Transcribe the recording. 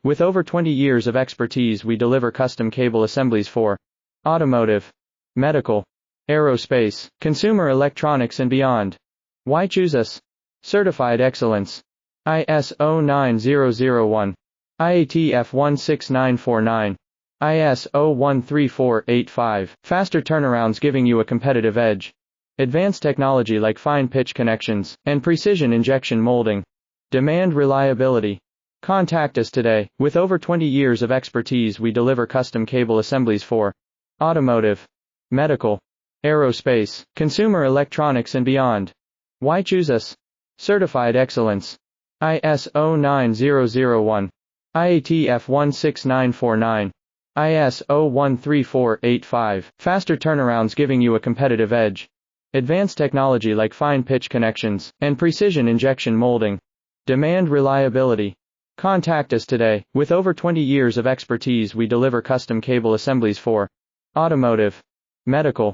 With over 20 years of expertise, we deliver custom cable assemblies for automotive, medical, aerospace, consumer electronics and beyond. Why choose us? Certified excellence. ISO 9001, IATF 16949, ISO 13485. Faster turnarounds giving you a competitive edge. Advanced technology like fine pitch connections and precision injection molding. Demand reliability. Contact us today. With over 20 years of expertise, we deliver custom cable assemblies for automotive, medical, aerospace, consumer electronics and beyond. Why choose us? Certified excellence. ISO 9001, IATF 16949, ISO 13485. Faster turnarounds giving you a competitive edge. Advanced technology like fine pitch connections and precision injection molding. Demand reliability. Contact us today. With over 20 years of expertise, we deliver custom cable assemblies for automotive, medical,